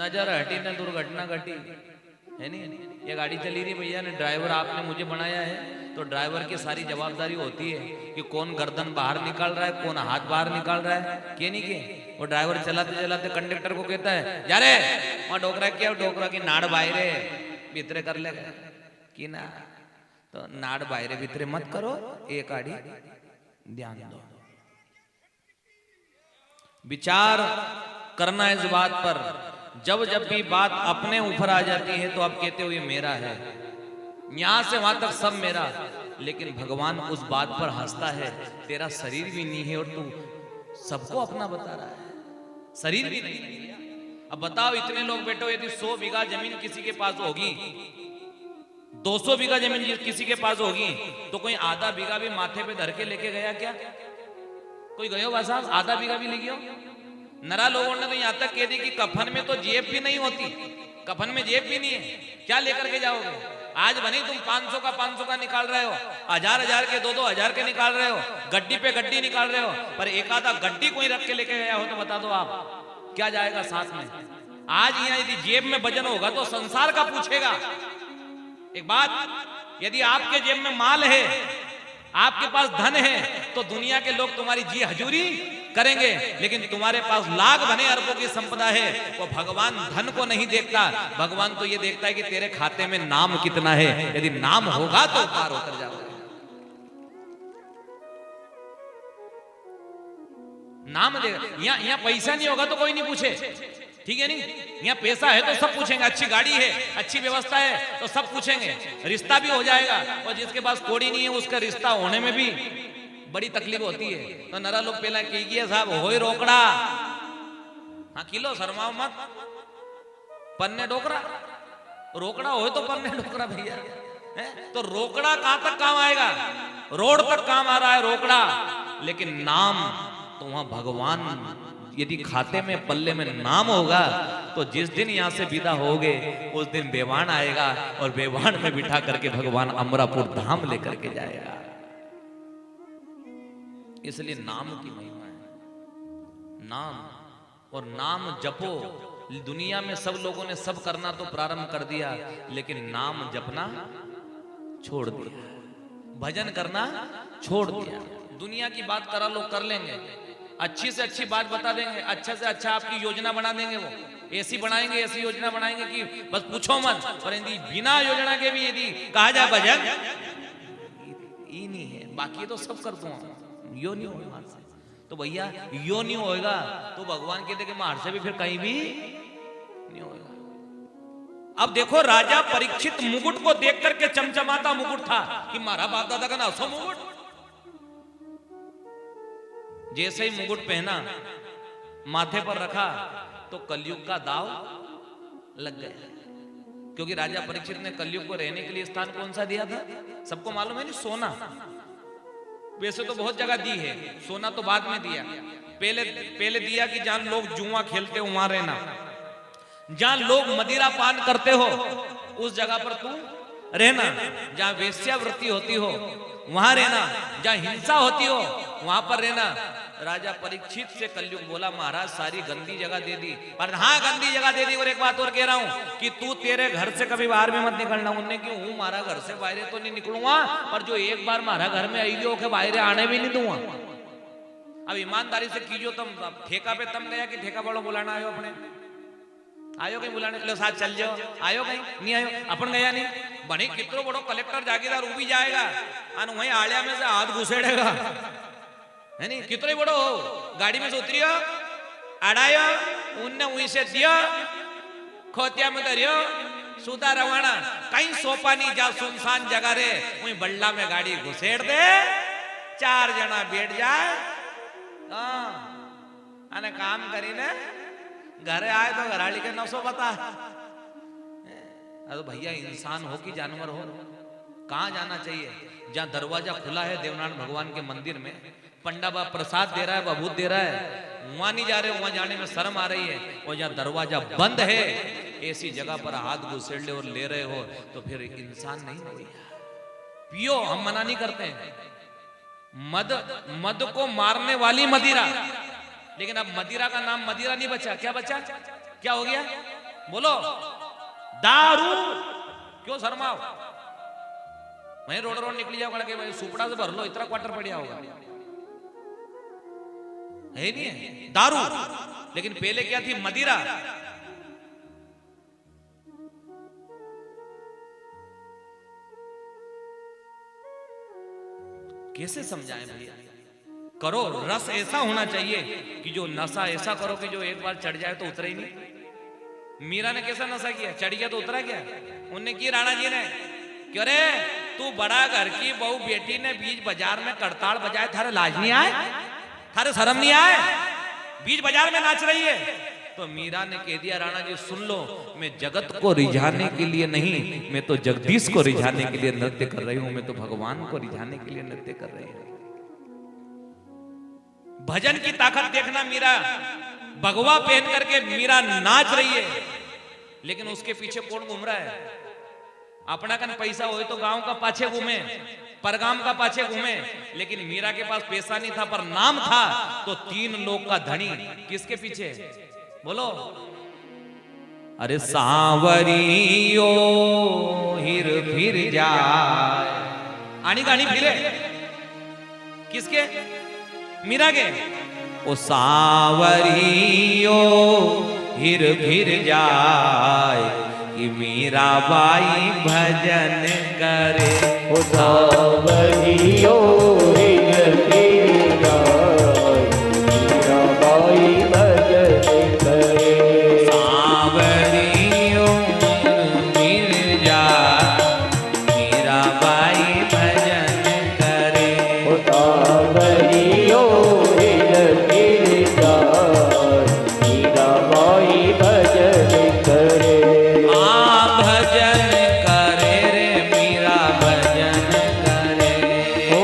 नजर हटी न दुर्घटना घटी, है नहीं। ये गाड़ी चली रही भैया ने, ड्राइवर आपने मुझे बनाया है, तो ड्राइवर की सारी जवाबदारी होती है कि कौन गर्दन बाहर निकाल रहा है, कौन हाथ बाहर निकाल रहा है, के नहीं के। वो ड्राइवर चलाते चलाते कंडक्टर को कहता है, जा रे वहां डोकरा क्या, डोकरा की नाड़ बाहरे भीतरे कर ले कि ना, तो नाड़ बाहरे भीतरे मत करो, एक गाड़ी ध्यान दो। विचार करना इस बात पर, जब जब भी बात अपने ऊपर आ जाती है तो आप कहते हो ये मेरा है, यहां से वहां तक सब मेरा, लेकिन भगवान उस बात पर हंसता है, तेरा शरीर भी नहीं है और तू सबको अपना बता रहा है, शरीर भी नहीं है। अब बताओ इतने लोग बैठो, यदि 100 बीघा जमीन किसी के पास होगी, 200 बीघा जमीन किसी के पास होगी, तो कोई आधा बीघा भी माथे पे धर के लेके गया क्या? कोई गयो बस आधा बीघा भी ले गयो? नरा लोगों ने तो यहां तक कह दी कि कफन में तो जेब भी नहीं होती, कफन में जेब भी नहीं है, क्या लेकर के जाओगे? आज बनी तुम 500 का 500 का निकाल रहे हो, 1000 के 2-2000 के निकाल रहे हो, गड्डी पे गड्डी निकाल रहे हो, पर एक आधा गड्डी कोई रख के लेके गया हो तो बता दो आप क्या जाएगा साथ में? आज यहाँ यदि जेब में वजन होगा तो संसार का पूछेगा। एक बात, यदि आपके जेब में माल है, आपके पास धन है, तो दुनिया के लोग तुम्हारी जी हजूरी करेंगे, लेकिन तुम्हारे पास लाख बने अरबों की संपदा है, वो भगवान धन को नहीं देखता, भगवान तो ये देखता है कि तेरे खाते में नाम कितना है, यदि नाम होगा तो पार उतर जाओगे। नाम देगा, यहाँ पैसा नहीं होगा तो कोई नहीं पूछे, ठीक है नहीं, यहाँ पैसा है तो सब पूछेंगे, अच्छी गाड़ी है, अच्छी व्यवस्था है तो सब पूछेंगे, रिश्ता भी हो जाएगा, और जिसके पास कोड़ी नहीं है उसका रिश्ता होने में भी बड़ी तकलीफ होती है। तो नरा लोग पहला कीजिए साहब होए रोकड़ा, हाँ किलो शर्माओ मत, पन्ने डोकरा, रोकड़ा हो तो पन्ने डोकरा भैया, तो रोकड़ा कहां तक काम आएगा? रोड तक काम आ रहा है रोकड़ा, लेकिन नाम तो वहां भगवान, यदि खाते में पल्ले में नाम होगा तो जिस दिन यहां से विदा होगे उस दिन बेवान आएगा, और बेवान में बिठा करके भगवान अमरापुर धाम लेकर के जाएगा। इसलिए नाम की महिमा है, नाम, और नाम जपो। दुनिया में सब लोगों ने सब करना तो प्रारंभ कर दिया, लेकिन नाम जपना छोड़ दिया, भजन करना छोड़ दिया। दुनिया की बात करा लोग कर लेंगे, अच्छी से अच्छी बात बता देंगे, अच्छा से अच्छा आपकी योजना बना देंगे, वो ऐसी बनाएंगे, ऐसी योजना बनाएंगे कि बस पूछो मत, पर यदि बिना योजना के भी यदि कहा जाए भजन, ये नहीं है, बाकी तो सब करता हूं, यो नहीं होगा तो भैया यो नहीं होएगा तो भगवान कहते कि मार से भी फिर कहीं भी नहीं होएगा। अब देखो राजा परीक्षित मुकुट को देख करके चमचमाता मुकुट था कि मारा बाप दादा का ना सो मुकुट, जैसे ही मुकुट पहना माथे पर रखा तो कलयुग का दाव लग गया, क्योंकि राजा परीक्षित ने कलयुग को रहने के लिए स्थान कौन सा दिया था? सबको मालूम है नहीं, सोना। वैसे तो बहुत जगह दी है, सोना तो बाद में दिया, पहले दिया कि जहां लोग जुआ खेलते हो वहां रहना, जहां लोग मदिरा पान करते हो उस जगह पर तू रहना, जहां वेश्यावृत्ति होती हो वहां रहना, जहां हिंसा होती हो वहां पर रहना। राजा परीक्षित से कलयुग बोला महाराज सारी गंदी जगह दे दी, पर हाँ गंदी जगह दे दी, और एक बात और कह रहा हूं कि तू तेरे घर से कभी बाहर में मत निकलना। उनने क्यों, हूं मारा घर से बाहर तो नहीं निकलूंगा, पर जो एक बार मारा घर में आई हो के बाहर आने भी नहीं दूंगा। अब ईमानदारी से कीजिए, तुम ठेका पे तम गया कि ठेका बड़ो बुलाना आयो, अपने आयो कहीं बुलाने, लो साथ चल जाओ, आयो कहीं नहीं आयो, अपन गया नहीं, बनी कितनो बड़ो कलेक्टर जागीरदार वो भी जाएगा, और वहीं आलिया में से हाथ घुसेड़ेगा, है नहीं, कितने बड़ो हो, गाड़ी में से उतरियो, अड़ायो, उनने वहीं से दियो, खोतिया में दरियो, सुधा रवाना, कहीं सोपा नहीं, जा सुनसान जगह रे, वहीं बल्ला में गाड़ी घुसेड़ दे, 4 जना बैठ जाए, आने काम करी ने घरे आए तो घराली के नसो बता। अरे भैया इंसान हो कि जानवर हो, कहाँ जाना चाहिए? जहाँ दरवाजा खुला है देवनारायण भगवान के मंदिर में, पंडा बाबा प्रसाद दे रहा है, बबूत दे रहा है, वहां नहीं जा रहे, वहां जाने में शर्म आ रही है, और जहाँ दरवाजा बंद है ऐसी जगह पर हाथ घुसेड़ ले और ले रहे हो तो फिर इंसान नहीं हो गया। पियो, हम मना नहीं करते हैं, मद को मारने वाली मदिरा, लेकिन अब मदिरा का नाम मदिरा नहीं बचा, क्या बचा? क्या हो गया? बोलो दारू। क्यों शर्माओ? वहीं रोड रोड निकली जाओ के भाई सुपड़ा से भर लो, इतना क्वार्टर पड़ होगा है नहीं है दारू। लेकिन पहले क्या थी? मदिरा। कैसे समझाएं भैया? करो, रस ऐसा होना चाहिए कि जो नशा ऐसा करो कि जो एक बार चढ़ जाए तो उतरे ही नहीं। मीरा ने कैसा नशा किया? चढ़ गया तो उतरा क्या? उनने की राणा जी ने क्यों रे तू बड़ा घर की बहू बेटी ने बीच बाजार में करताल बजाए, थारे लाज नहीं आए? थारे शर्म नहीं आए? बीच बाजार में नाच रही है। तो मीरा ने कह दिया राणा जी सुन लो, मैं जगत को रिझाने के लिए नहीं, मैं तो जगदीश को रिझाने के लिए नृत्य कर रही हूं, मैं तो भगवान को रिझाने के लिए नृत्य कर रही हूं। भजन की ताकत देखना, मीरा भगवा पहन करके मीरा नाच रही है, लेकिन उसके पीछे कौन घूम रहा है? अपना कन पैसा हो तो गांव का पाछे घूमे, परगाम का पाछे घूमे, लेकिन मीरा के पास पैसा नहीं था पर नाम था, तो 3 लोग का धनी किसके पीछे? बोलो अरे सांवरियो हिर फिर जाए, आनी गानी फिरे किसके? मीरा के। ओ सांवरियो हिर फिर जाए कि मीरा बाई भजन करे। ओ सांवरियो हिर फिर जाए, मीरा बाई भजन करे। सांवरियो हिर जाए, मीरा बाई भजन करे। ओ सांवरियो हिर फिर जाए, मीरा बाई भजन करे। भजन करे रे मीरा भजन करे। ओ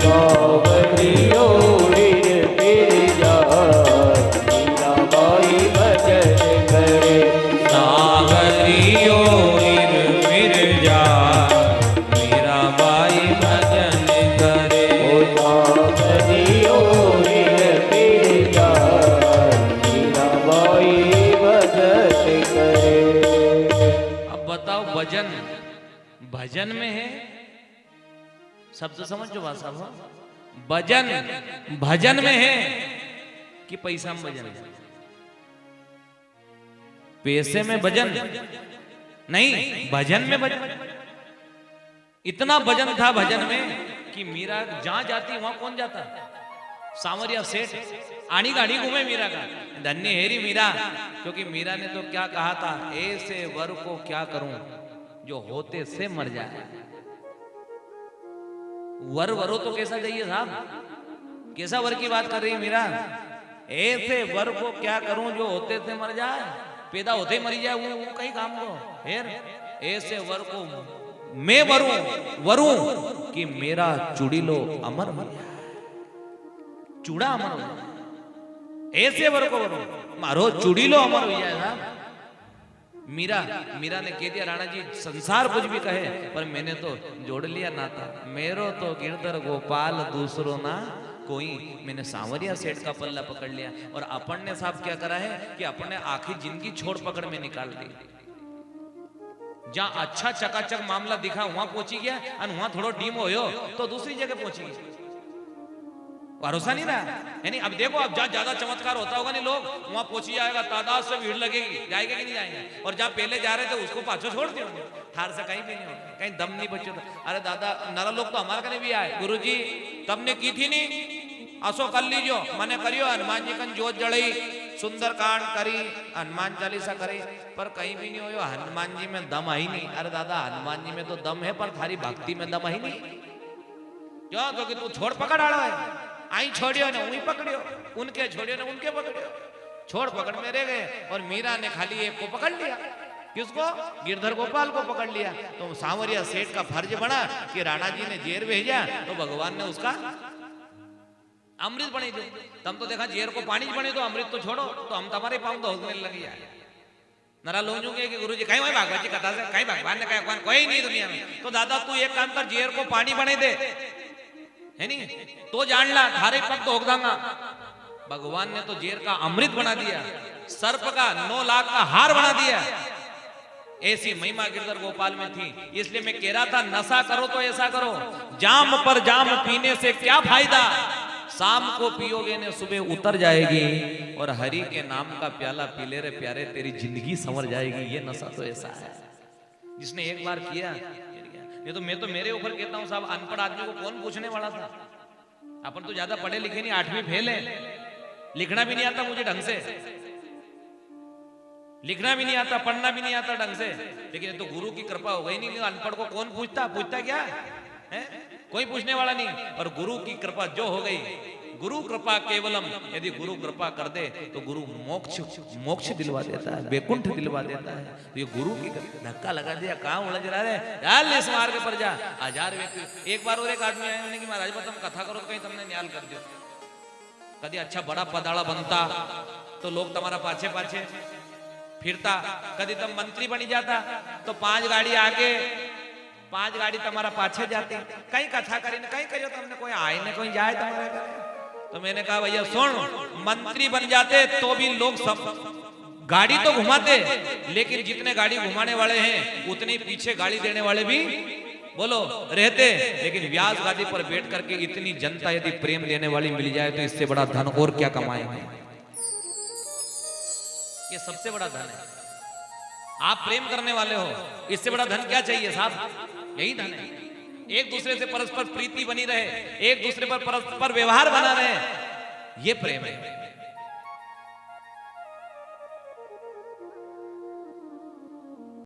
सावरियो हीर फिर जाए मीराबाई भजन करे सावरियो हीर फिर जाए मीराबाई भजन करे ओ सावरियो हीर फिर जाए मीराबाई भजन करे। अब बताओ भजन भजन में है, शब्द समझो बात साहब, भजन भजन में है कि पैसा में भजन है? पैसे में भजन नहीं, भजन में भजन। इतना भजन था भजन में कि मीरा जहां जाती वहां कौन जाता? सांवरिया सेठ आनी गाड़ी घूमे मीरा का, धन्य हेरी मीरा, क्योंकि मीरा ने तो क्या कहा था, ऐसे वर को क्या करूं जो होते से मर जाए। वर वरो तो कैसा चाहिए साहब, कैसा वर की बात कर रही है मीरा? ऐसे वर को क्या करूं जो होते से मर जाए, पैदा होते ही मरी जाए, वो कहीं काम को फिर ऐसे वर को मैं वरूं कि मेरा चुड़ीलो अमर हो जाए, चूड़ा अमर हो जाए, ऐसे वर को वरूं मारो चुड़ीलो अमर हो जाए साहब। मीरा ने कह दिया राणा जी संसार कुछ भी कहे पर मैंने तो जोड़ लिया नाता, मेरो तो गिरधर गोपाल दूसरो ना कोई। मैंने सांवरिया सेठ का पल्ला पकड़ लिया और अपन ने साहब क्या करा है कि अपन ने आखिरी जिंदगी छोड़ पकड़ में निकाल दी। जहां अच्छा चकाचक मामला दिखा वहां पहुंची गया और वहां थोड़ा डीम होयो तो दूसरी जगह पहुंची गया, भरोसा नहीं रहा। यानी अब देखो, अब जहाँ ज्यादा चमत्कार होता होगा नहीं लोग वहां पहुंची जाएगा, तादाद से भीड़ लगेगी, जाएगा कि नहीं जाएंगे, और जहाँ पहले जा रहे थे उसको पाछो छोड़ दिया, थार से कहीं भी नहीं होगा, कहीं दम नहीं बचे। अरे दादा नरा लोग तो हमारे कने भी आए, गुरुजी तब ने की थी नहीं, असो कर लीजो, मने करियो, हनुमान जी कन जोत जड़ई, सुंदर कांड करी, हनुमान चालीसा करी, पर कहीं भी नहीं हो, हनुमान जी में दम आई नहीं। अरे दादा हनुमान जी में तो दम है पर थारी भक्ति में दम आई नहीं, क्यों? क्योंकि तू छोड़ पकड़ आड़ा है, आई छोड़ियो ने वही पकड़ियो, उनके छोड़ियो ने उनके पकड़ियो, छोड़ पकड़ में रह गए। और मीरा ने खाली एक को पकड़ लिया, किसको? गिरधर गोपाल को पकड़ लिया। तो सांवरिया सेठ का फर्ज बना कि राणा जी ने जेर भेजा तो भगवान ने उसका अमृत बने दो। तुम तो देखा जेर को पानी बने दो, अमृत तो छोड़ो, तो हम तुम्हारे पाँव तो होने लगी है। नरा लोग कि गुरु जी कहीं वही भागवत जी कथा से कहीं भगवान ने कहा कोई नहीं दुनिया में, तो दादा तू एक काम कर, जेर को पानी बने दे, है नहीं तो जान ला थारे पग तो होग दांगा। भगवान ने तो जेर का अमृत बना दिया, सर्प का 9 लाख का हार बना दिया। ऐसी महिमा गिरधर गोपाल में थी। इसलिए मैं कह रहा था नशा करो तो ऐसा करो, जाम पर जाम पीने से क्या फायदा, शाम को पियोगे ने सुबह उतर जाएगी, और हरि के नाम का प्याला पी ले रे प्यारे तेरी जिंदगी संवर जाएगी। ये नशा तो ऐसा है जिसने एक बार किया। ये तो मैं तो मेरे ऊपर कहता हूँ साहब, अनपढ़ आदमी को कौन पूछने वाला था? अपन तो ज्यादा पढ़े लिखे नहीं, 8वीं फेल है, लिखना भी नहीं आता मुझे ढंग से, लिखना भी नहीं आता, पढ़ना भी नहीं आता ढंग से, लेकिन ये तो गुरु की कृपा हो गई नहीं। अनपढ़ को कौन पूछता क्या है? कोई पूछने वाला नहीं। और गुरु की कृपा जो हो गई, गुरु कृपा केवलम, यदि गुरु कृपा कर दे तो गुरु मोक्ष दिलवा देता है, वैकुंठ दिलवा देता है। तो ये गुरु की धक्का लगा दिया, कहाँ उलझ रहा है यार, ले इस मार्ग पर जा। 1000 व्यक्ति एक बार और एक आदमी आए उन्होंने कि महाराज तुम कथा करो तो कहीं तुमने न्याल कर दियो, कभी अच्छा बड़ा पदाड़ा बनता तो लोग तुम्हारा पाछे पाछे फिरता, कभी तुम मंत्री बनी जाता तो 5 गाड़ी आगे 5 गाड़ी तुम्हारा पाछे जाती, कहीं कथा करी न कहीं करियो तुमने, कोई आए न कोई जाए तुम्हारे घर। तो मैंने कहा भैया सुन, मंत्री बन जाते तो भी लोग सब गाड़ी तो घुमाते, लेकिन जितने गाड़ी घुमाने वाले हैं उतने पीछे गाड़ी देने वाले भी बोलो रहते। लेकिन व्यास गादी पर बैठ करके इतनी जनता यदि प्रेम देने वाली मिल जाए तो इससे बड़ा धन और क्या कमाएंगे। ये सबसे बड़ा धन है, आप प्रेम करने वाले हो, इससे बड़ा धन क्या चाहिए साहब? यही धन है। एक दूसरे से परस्पर प्रीति बनी रहे, एक दूसरे पर परस्पर व्यवहार बना रहे, ये प्रेम है।